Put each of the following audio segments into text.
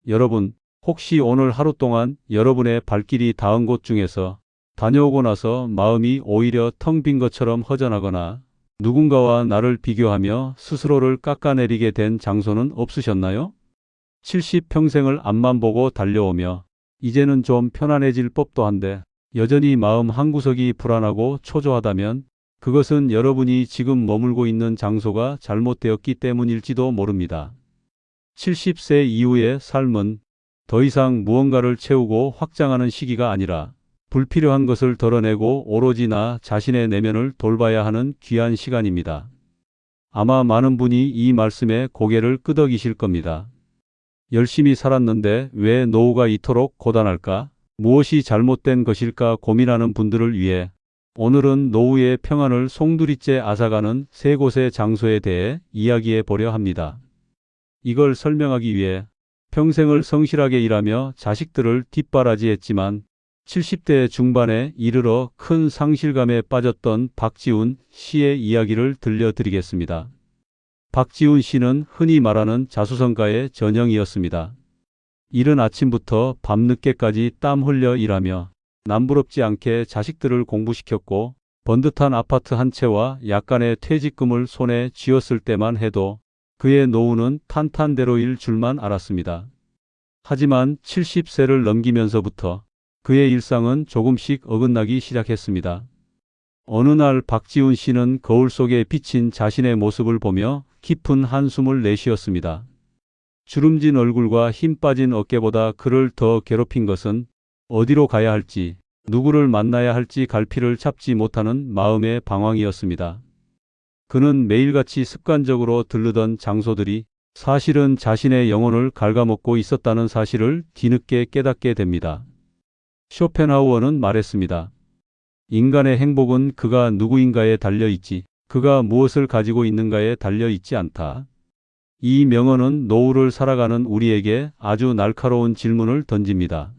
여러분, 혹시 오늘 하루 동안 여러분의 발길이 닿은 곳 중에서 다녀오고 나서 마음이 오히려 텅 빈 것처럼 허전하거나 누군가와 나를 비교하며 스스로를 깎아내리게 된 장소는 없으셨나요? 70평생을 앞만 보고 달려오며 이제는 좀 편안해질 법도 한데 여전히 마음 한구석이 불안하고 초조하다면 그것은 여러분이 지금 머물고 있는 장소가 잘못되었기 때문일지도 모릅니다. 70세 이후의 삶은 더 이상 무언가를 채우고 확장하는 시기가 아니라 불필요한 것을 덜어내고 오로지 나 자신의 내면을 돌봐야 하는 귀한 시간입니다. 아마 많은 분이 이 말씀에 고개를 끄덕이실 겁니다. 열심히 살았는데 왜 노후가 이토록 고단할까? 무엇이 잘못된 것일까 고민하는 분들을 위해 오늘은 노후의 평안을 송두리째 앗아가는 세 곳의 장소에 대해 이야기해 보려 합니다. 이걸 설명하기 위해 평생을 성실하게 일하며 자식들을 뒷바라지했지만 70대 중반에 이르러 큰 상실감에 빠졌던 박지훈 씨의 이야기를 들려드리겠습니다. 박지훈 씨는 흔히 말하는 자수성가의 전형이었습니다. 이른 아침부터 밤늦게까지 땀 흘려 일하며 남부럽지 않게 자식들을 공부시켰고 번듯한 아파트 한 채와 약간의 퇴직금을 손에 쥐었을 때만 해도 그의 노후는 탄탄대로일 줄만 알았습니다. 하지만 70세를 넘기면서부터 그의 일상은 조금씩 어긋나기 시작했습니다. 어느 날 박지훈 씨는 거울 속에 비친 자신의 모습을 보며 깊은 한숨을 내쉬었습니다. 주름진 얼굴과 힘 빠진 어깨보다 그를 더 괴롭힌 것은 어디로 가야 할지, 누구를 만나야 할지 갈피를 잡지 못하는 마음의 방황이었습니다. 그는 매일같이 습관적으로 들르던 장소들이 사실은 자신의 영혼을 갉아먹고 있었다는 사실을 뒤늦게 깨닫게 됩니다. 쇼펜하우어는 말했습니다. 인간의 행복은 그가 누구인가에 달려있지, 그가 무엇을 가지고 있는가에 달려있지 않다. 이 명언은 노후를 살아가는 우리에게 아주 날카로운 질문을 던집니다.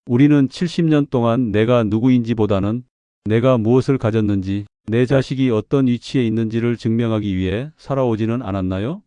우리는 70년 동안 내가 누구인지보다는 내가 무엇을 가졌는지, 내 자식이 어떤 위치에 있는지를 증명하기 위해 살아오지는 않았나요?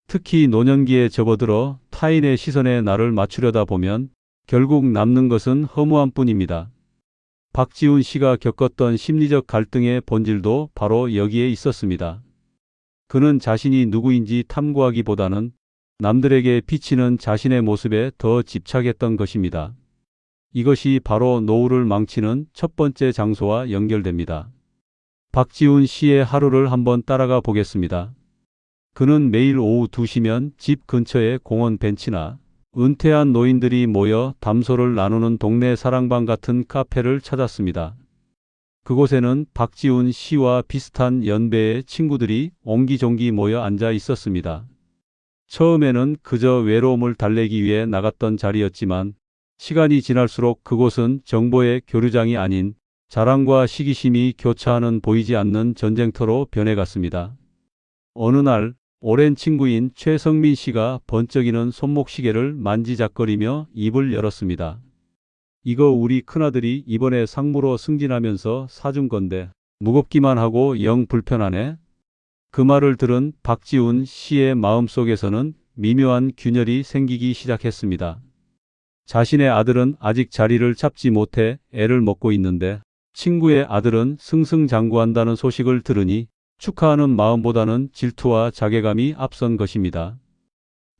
특히 노년기에 접어들어 타인의 시선에 나를 맞추려다 보면 결국 남는 것은 허무함 뿐입니다. 박지훈 씨가 겪었던 심리적 갈등의 본질도 바로 여기에 있었습니다. 그는 자신이 누구인지 탐구하기보다는 남들에게 비치는 자신의 모습에 더 집착했던 것입니다. 이것이 바로 노후를 망치는 첫 번째 장소와 연결됩니다. 박지훈 씨의 하루를 한번 따라가 보겠습니다. 그는 매일 오후 2시면 집 근처의 공원 벤치나 은퇴한 노인들이 모여 담소를 나누는 동네 사랑방 같은 카페를 찾았습니다. 그곳에는 박지훈 씨와 비슷한 연배의 친구들이 옹기종기 모여 앉아 있었습니다. 처음에는 그저 외로움을 달래기 위해 나갔던 자리였지만 시간이 지날수록 그곳은 정보의 교류장이 아닌 자랑과 시기심이 교차하는 보이지 않는 전쟁터로 변해갔습니다. 어느 날 오랜 친구인 최성민 씨가 번쩍이는 손목시계를 만지작거리며 입을 열었습니다. 이거 우리 큰아들이 이번에 상무로 승진하면서 사준 건데 무겁기만 하고 영 불편하네. 그 말을 들은 박지훈 씨의 마음속에서는 미묘한 균열이 생기기 시작했습니다. 자신의 아들은 아직 자리를 잡지 못해 애를 먹고 있는데 친구의 아들은 승승장구한다는 소식을 들으니 축하하는 마음보다는 질투와 자괴감이 앞선 것입니다.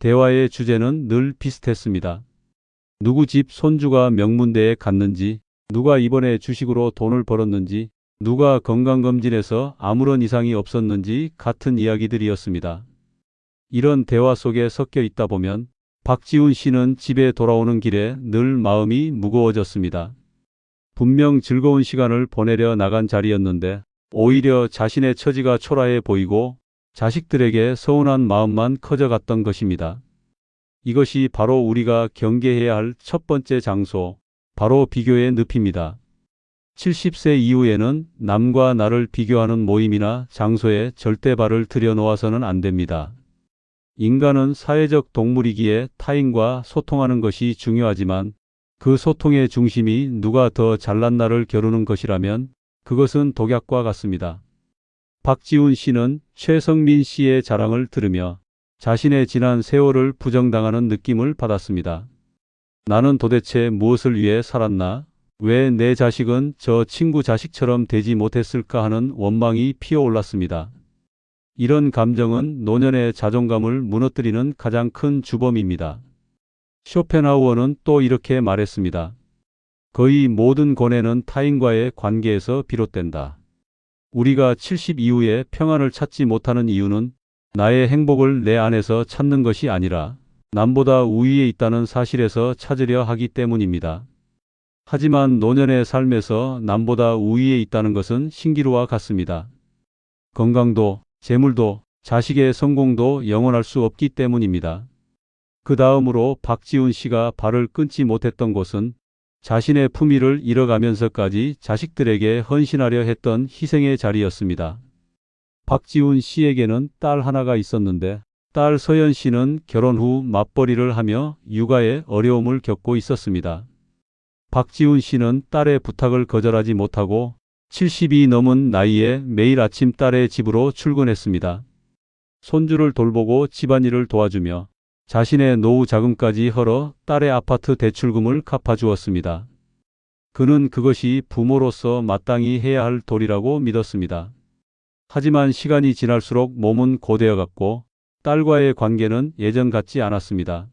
대화의 주제는 늘 비슷했습니다. 누구 집 손주가 명문대에 갔는지, 누가 이번에 주식으로 돈을 벌었는지, 누가 건강검진에서 아무런 이상이 없었는지 같은 이야기들이었습니다. 이런 대화 속에 섞여 있다 보면 박지훈 씨는 집에 돌아오는 길에 늘 마음이 무거워졌습니다. 분명 즐거운 시간을 보내려 나간 자리였는데 오히려 자신의 처지가 초라해 보이고 자식들에게 서운한 마음만 커져갔던 것입니다. 이것이 바로 우리가 경계해야 할 첫 번째 장소, 바로 비교의 늪입니다. 70세 이후에는 남과 나를 비교하는 모임이나 장소에 절대 발을 들여놓아서는 안 됩니다. 인간은 사회적 동물이기에 타인과 소통하는 것이 중요하지만 그 소통의 중심이 누가 더 잘났나를 겨루는 것이라면 그것은 독약과 같습니다. 박지훈 씨는 최성민 씨의 자랑을 들으며 자신의 지난 세월을 부정당하는 느낌을 받았습니다. 나는 도대체 무엇을 위해 살았나? 왜 내 자식은 저 친구 자식처럼 되지 못했을까 하는 원망이 피어올랐습니다. 이런 감정은 노년의 자존감을 무너뜨리는 가장 큰 주범입니다. 쇼펜하우어는 또 이렇게 말했습니다. 거의 모든 고뇌는 타인과의 관계에서 비롯된다. 우리가 70 이후에 평안을 찾지 못하는 이유는 나의 행복을 내 안에서 찾는 것이 아니라 남보다 우위에 있다는 사실에서 찾으려 하기 때문입니다. 하지만 노년의 삶에서 남보다 우위에 있다는 것은 신기루와 같습니다. 건강도, 재물도, 자식의 성공도 영원할 수 없기 때문입니다. 그 다음으로 박지훈 씨가 발을 끊지 못했던 곳은 자신의 품위를 잃어가면서까지 자식들에게 헌신하려 했던 희생의 자리였습니다. 박지훈 씨에게는 딸 하나가 있었는데 딸 서연 씨는 결혼 후 맞벌이를 하며 육아에 어려움을 겪고 있었습니다. 박지훈 씨는 딸의 부탁을 거절하지 못하고 70이 넘은 나이에 매일 아침 딸의 집으로 출근했습니다. 손주를 돌보고 집안일을 도와주며 자신의 노후 자금까지 헐어 딸의 아파트 대출금을 갚아주었습니다. 그는 그것이 부모로서 마땅히 해야 할 도리라고 믿었습니다. 하지만 시간이 지날수록 몸은 고되어 갔고 딸과의 관계는 예전 같지 않았습니다.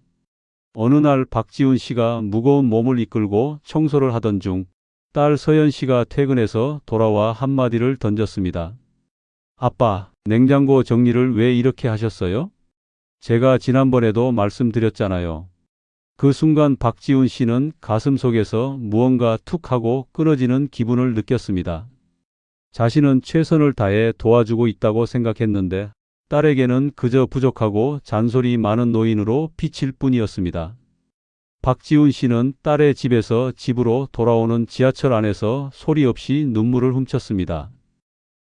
어느 날 박지훈 씨가 무거운 몸을 이끌고 청소를 하던 중 딸 서연 씨가 퇴근해서 돌아와 한마디를 던졌습니다. 아빠, 냉장고 정리를 왜 이렇게 하셨어요? 제가 지난번에도 말씀드렸잖아요. 그 순간 박지훈 씨는 가슴속에서 무언가 툭 하고 끊어지는 기분을 느꼈습니다. 자신은 최선을 다해 도와주고 있다고 생각했는데 딸에게는 그저 부족하고 잔소리 많은 노인으로 비칠 뿐이었습니다. 박지훈 씨는 딸의 집에서 집으로 돌아오는 지하철 안에서 소리 없이 눈물을 훔쳤습니다.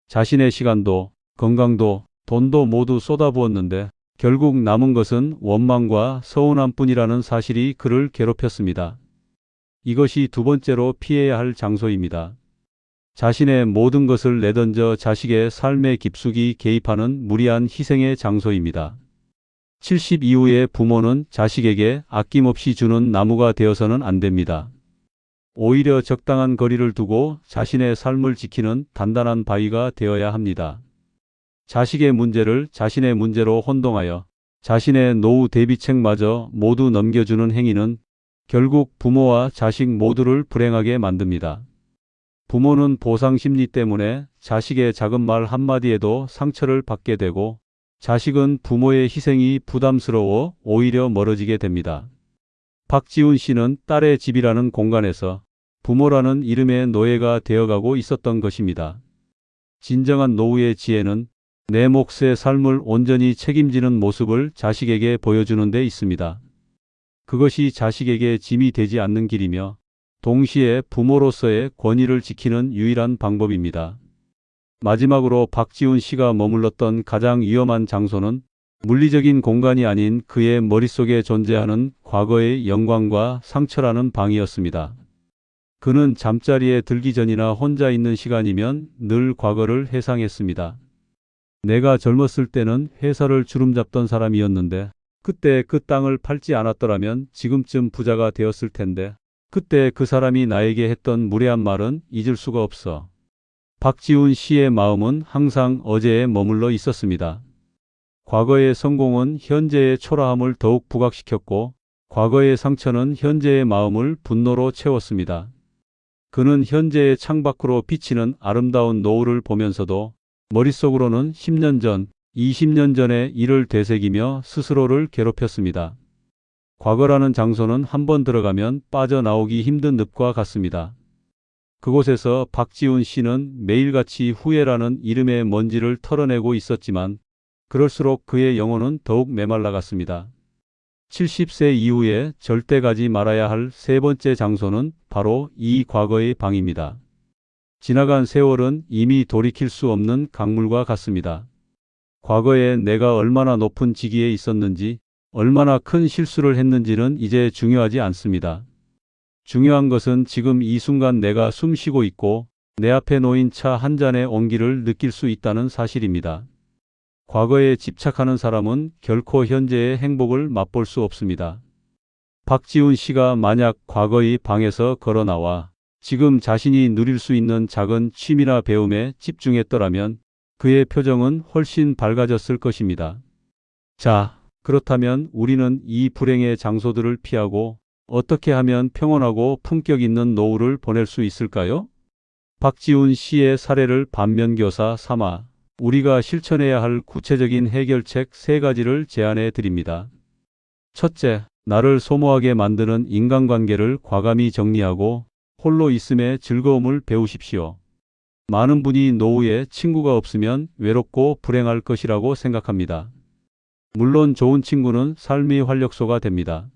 자신의 시간도, 건강도, 돈도 모두 쏟아부었는데 결국 남은 것은 원망과 서운함뿐이라는 사실이 그를 괴롭혔습니다. 이것이 두 번째로 피해야 할 장소입니다. 자신의 모든 것을 내던져 자식의 삶에 깊숙이 개입하는 무리한 희생의 장소입니다. 70 이후의 부모는 자식에게 아낌없이 주는 나무가 되어서는 안 됩니다. 오히려 적당한 거리를 두고 자신의 삶을 지키는 단단한 바위가 되어야 합니다. 자식의 문제를 자신의 문제로 혼동하여 자신의 노후 대비책마저 모두 넘겨주는 행위는 결국 부모와 자식 모두를 불행하게 만듭니다. 부모는 보상 심리 때문에 자식의 작은 말 한마디에도 상처를 받게 되고 자식은 부모의 희생이 부담스러워 오히려 멀어지게 됩니다. 박지훈 씨는 딸의 집이라는 공간에서 부모라는 이름의 노예가 되어가고 있었던 것입니다. 진정한 노후의 지혜는 내 몫의 삶을 온전히 책임지는 모습을 자식에게 보여주는 데 있습니다. 그것이 자식에게 짐이 되지 않는 길이며 동시에 부모로서의 권위를 지키는 유일한 방법입니다. 마지막으로 박지훈 씨가 머물렀던 가장 위험한 장소는 물리적인 공간이 아닌 그의 머릿속에 존재하는 과거의 영광과 상처라는 방이었습니다. 그는 잠자리에 들기 전이나 혼자 있는 시간이면 늘 과거를 회상했습니다. 내가 젊었을 때는 회사를 주름잡던 사람이었는데 그때 그 땅을 팔지 않았더라면 지금쯤 부자가 되었을 텐데 그때 그 사람이 나에게 했던 무례한 말은 잊을 수가 없어. 박지훈 씨의 마음은 항상 어제에 머물러 있었습니다. 과거의 성공은 현재의 초라함을 더욱 부각시켰고 과거의 상처는 현재의 마음을 분노로 채웠습니다. 그는 현재의 창밖으로 비치는 아름다운 노을을 보면서도 머릿속으로는 10년 전, 20년 전의 일을 되새기며 스스로를 괴롭혔습니다. 과거라는 장소는 한번 들어가면 빠져나오기 힘든 늪과 같습니다. 그곳에서 박지훈 씨는 매일같이 후회라는 이름의 먼지를 털어내고 있었지만 그럴수록 그의 영혼은 더욱 메말라갔습니다. 70세 이후에 절대 가지 말아야 할 세 번째 장소는 바로 이 과거의 방입니다. 지나간 세월은 이미 돌이킬 수 없는 강물과 같습니다. 과거에 내가 얼마나 높은 직위에 있었는지, 얼마나 큰 실수를 했는지는 이제 중요하지 않습니다. 중요한 것은 지금 이 순간 내가 숨 쉬고 있고 내 앞에 놓인 차 한 잔의 온기를 느낄 수 있다는 사실입니다. 과거에 집착하는 사람은 결코 현재의 행복을 맛볼 수 없습니다. 박지훈 씨가 만약 과거의 방에서 걸어 나와 지금 자신이 누릴 수 있는 작은 취미나 배움에 집중했더라면 그의 표정은 훨씬 밝아졌을 것입니다. 자, 그렇다면 우리는 이 불행의 장소들을 피하고 어떻게 하면 평온하고 품격 있는 노후를 보낼 수 있을까요? 박지훈 씨의 사례를 반면교사 삼아 우리가 실천해야 할 구체적인 해결책 3가지를 제안해 드립니다. 첫째, 나를 소모하게 만드는 인간관계를 과감히 정리하고 홀로 있음의 즐거움을 배우십시오. 많은 분이 노후에 친구가 없으면 외롭고 불행할 것이라고 생각합니다. 물론 좋은 친구는 삶의 활력소가 됩니다.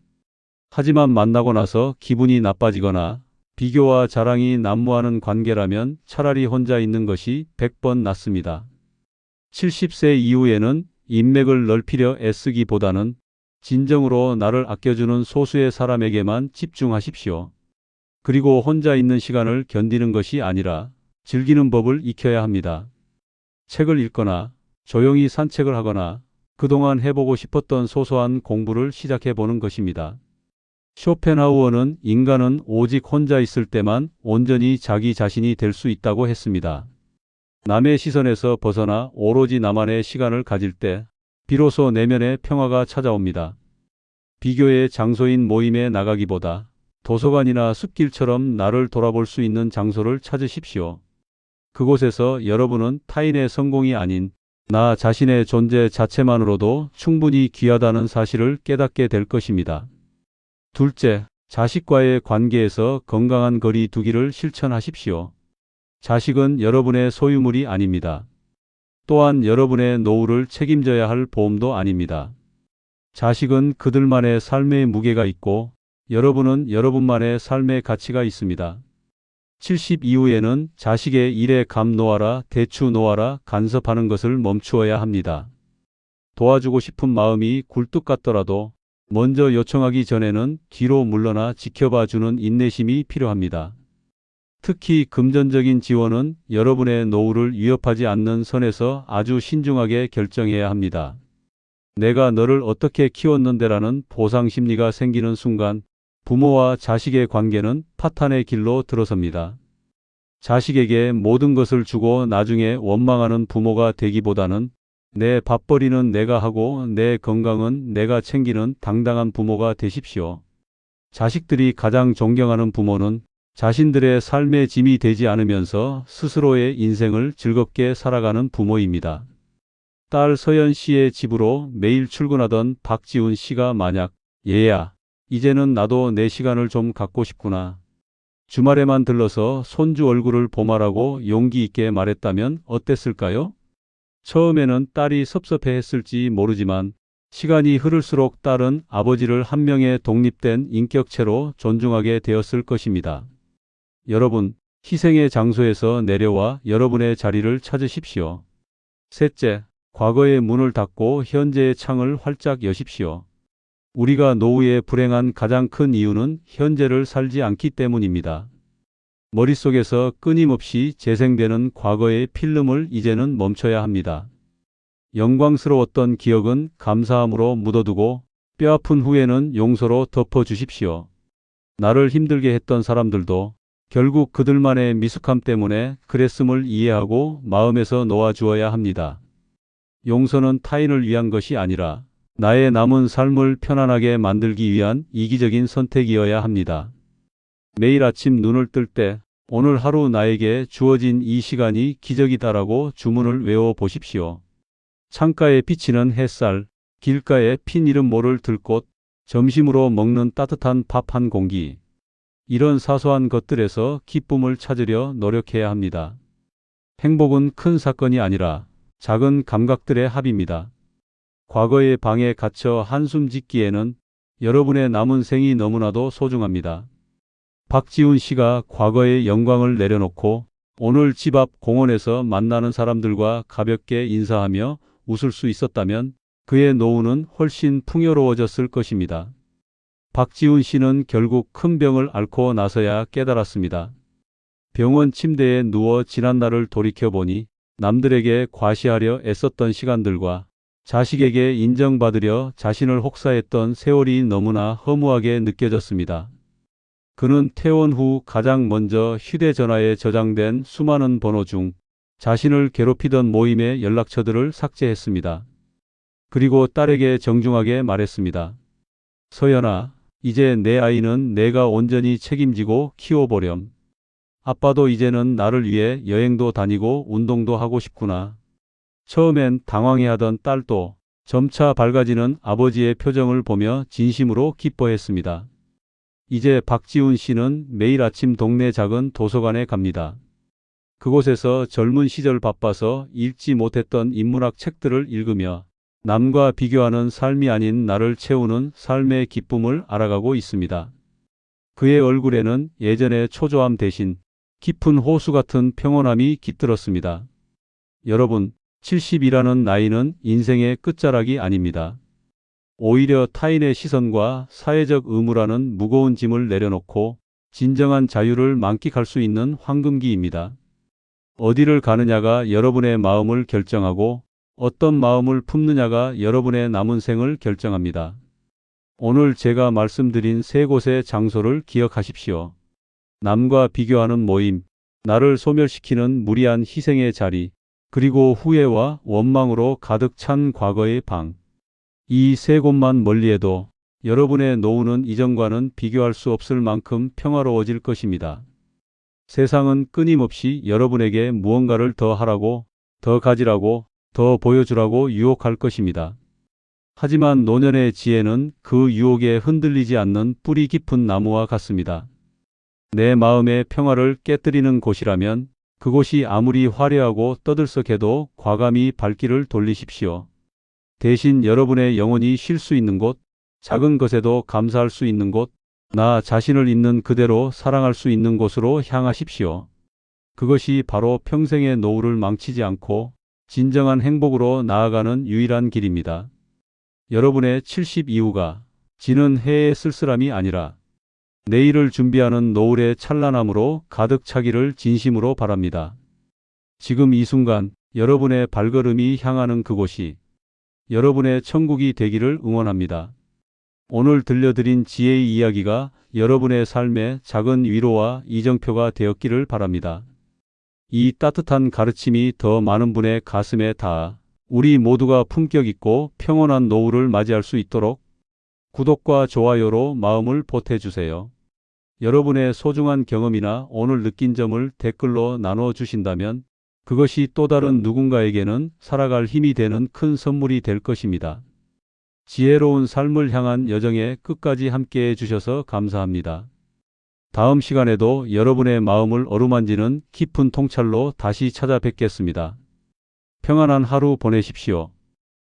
하지만 만나고 나서 기분이 나빠지거나 비교와 자랑이 난무하는 관계라면 차라리 혼자 있는 것이 100번 낫습니다. 70세 이후에는 인맥을 넓히려 애쓰기보다는 진정으로 나를 아껴주는 소수의 사람에게만 집중하십시오. 그리고 혼자 있는 시간을 견디는 것이 아니라 즐기는 법을 익혀야 합니다. 책을 읽거나 조용히 산책을 하거나 그동안 해보고 싶었던 소소한 공부를 시작해 보는 것입니다. 쇼펜하우어는 인간은 오직 혼자 있을 때만 온전히 자기 자신이 될 수 있다고 했습니다. 남의 시선에서 벗어나 오로지 나만의 시간을 가질 때 비로소 내면의 평화가 찾아옵니다. 비교의 장소인 모임에 나가기보다 도서관이나 숲길처럼 나를 돌아볼 수 있는 장소를 찾으십시오. 그곳에서 여러분은 타인의 성공이 아닌 나 자신의 존재 자체만으로도 충분히 귀하다는 사실을 깨닫게 될 것입니다. 둘째, 자식과의 관계에서 건강한 거리 두기를 실천하십시오. 자식은 여러분의 소유물이 아닙니다. 또한 여러분의 노후를 책임져야 할 보험도 아닙니다. 자식은 그들만의 삶의 무게가 있고 여러분은 여러분만의 삶의 가치가 있습니다. 70 이후에는 자식의 일에 감 놓아라, 대추 놓아라, 간섭하는 것을 멈추어야 합니다. 도와주고 싶은 마음이 굴뚝 같더라도 먼저 요청하기 전에는 뒤로 물러나 지켜봐 주는 인내심이 필요합니다. 특히 금전적인 지원은 여러분의 노후를 위협하지 않는 선에서 아주 신중하게 결정해야 합니다. 내가 너를 어떻게 키웠는데라는 보상 심리가 생기는 순간 부모와 자식의 관계는 파탄의 길로 들어섭니다. 자식에게 모든 것을 주고 나중에 원망하는 부모가 되기보다는 내 밥벌이는 내가 하고 내 건강은 내가 챙기는 당당한 부모가 되십시오. 자식들이 가장 존경하는 부모는 자신들의 삶의 짐이 되지 않으면서 스스로의 인생을 즐겁게 살아가는 부모입니다. 딸 서연 씨의 집으로 매일 출근하던 박지훈 씨가 만약 얘야, 이제는 나도 내 시간을 좀 갖고 싶구나. 주말에만 들러서 손주 얼굴을 보마라고 용기 있게 말했다면 어땠을까요? 처음에는 딸이 섭섭해했을지 모르지만 시간이 흐를수록 딸은 아버지를 한 명의 독립된 인격체로 존중하게 되었을 것입니다. 여러분, 희생의 장소에서 내려와 여러분의 자리를 찾으십시오. 셋째, 과거의 문을 닫고 현재의 창을 활짝 여십시오. 우리가 노후에 불행한 가장 큰 이유는 현재를 살지 않기 때문입니다. 머릿속에서 끊임없이 재생되는 과거의 필름을 이제는 멈춰야 합니다. 영광스러웠던 기억은 감사함으로 묻어두고 뼈아픈 후회는 용서로 덮어주십시오. 나를 힘들게 했던 사람들도 결국 그들만의 미숙함 때문에 그랬음을 이해하고 마음에서 놓아주어야 합니다. 용서는 타인을 위한 것이 아니라 나의 남은 삶을 편안하게 만들기 위한 이기적인 선택이어야 합니다. 매일 아침 눈을 뜰 때 오늘 하루 나에게 주어진 이 시간이 기적이다라고 주문을 외워 보십시오. 창가에 비치는 햇살, 길가에 핀 이름 모를 들꽃, 점심으로 먹는 따뜻한 밥 한 공기. 이런 사소한 것들에서 기쁨을 찾으려 노력해야 합니다. 행복은 큰 사건이 아니라 작은 감각들의 합입니다. 과거의 방에 갇혀 한숨 짓기에는 여러분의 남은 생이 너무나도 소중합니다. 박지훈 씨가 과거의 영광을 내려놓고 오늘 집 앞 공원에서 만나는 사람들과 가볍게 인사하며 웃을 수 있었다면 그의 노후는 훨씬 풍요로워졌을 것입니다. 박지훈 씨는 결국 큰 병을 앓고 나서야 깨달았습니다. 병원 침대에 누워 지난 날을 돌이켜보니 남들에게 과시하려 애썼던 시간들과 자식에게 인정받으려 자신을 혹사했던 세월이 너무나 허무하게 느껴졌습니다. 그는 퇴원 후 가장 먼저 휴대전화에 저장된 수많은 번호 중 자신을 괴롭히던 모임의 연락처들을 삭제했습니다. 그리고 딸에게 정중하게 말했습니다. 서연아, 이제 내 아이는 내가 온전히 책임지고 키워보렴. 아빠도 이제는 나를 위해 여행도 다니고 운동도 하고 싶구나. 처음엔 당황해하던 딸도 점차 밝아지는 아버지의 표정을 보며 진심으로 기뻐했습니다. 이제 박지훈 씨는 매일 아침 동네 작은 도서관에 갑니다. 그곳에서 젊은 시절 바빠서 읽지 못했던 인문학 책들을 읽으며 남과 비교하는 삶이 아닌 나를 채우는 삶의 기쁨을 알아가고 있습니다. 그의 얼굴에는 예전의 초조함 대신 깊은 호수 같은 평온함이 깃들었습니다. 여러분, 70이라는 나이는 인생의 끝자락이 아닙니다. 오히려 타인의 시선과 사회적 의무라는 무거운 짐을 내려놓고 진정한 자유를 만끽할 수 있는 황금기입니다. 어디를 가느냐가 여러분의 마음을 결정하고 어떤 마음을 품느냐가 여러분의 남은 생을 결정합니다. 오늘 제가 말씀드린 세 곳의 장소를 기억하십시오. 남과 비교하는 모임, 나를 소멸시키는 무리한 희생의 자리, 그리고 후회와 원망으로 가득 찬 과거의 방. 이 세 곳만 멀리해도 여러분의 노후는 이전과는 비교할 수 없을 만큼 평화로워질 것입니다. 세상은 끊임없이 여러분에게 무언가를 더 하라고, 더 가지라고, 더 보여주라고 유혹할 것입니다. 하지만 노년의 지혜는 그 유혹에 흔들리지 않는 뿌리 깊은 나무와 같습니다. 내 마음의 평화를 깨뜨리는 곳이라면 그곳이 아무리 화려하고 떠들썩해도 과감히 발길을 돌리십시오. 대신 여러분의 영혼이 쉴 수 있는 곳, 작은 것에도 감사할 수 있는 곳, 나 자신을 있는 그대로 사랑할 수 있는 곳으로 향하십시오. 그것이 바로 평생의 노후를 망치지 않고 진정한 행복으로 나아가는 유일한 길입니다. 여러분의 70 이후가 지는 해의 쓸쓸함이 아니라 내일을 준비하는 노을의 찬란함으로 가득 차기를 진심으로 바랍니다. 지금 이 순간 여러분의 발걸음이 향하는 그곳이 여러분의 천국이 되기를 응원합니다. 오늘 들려드린 지혜의 이야기가 여러분의 삶에 작은 위로와 이정표가 되었기를 바랍니다. 이 따뜻한 가르침이 더 많은 분의 가슴에 닿아 우리 모두가 품격 있고 평온한 노후를 맞이할 수 있도록 구독과 좋아요로 마음을 보태주세요. 여러분의 소중한 경험이나 오늘 느낀 점을 댓글로 나눠주신다면 그것이 또 다른 누군가에게는 살아갈 힘이 되는 큰 선물이 될 것입니다. 지혜로운 삶을 향한 여정에 끝까지 함께해 주셔서 감사합니다. 다음 시간에도 여러분의 마음을 어루만지는 깊은 통찰로 다시 찾아뵙겠습니다. 평안한 하루 보내십시오.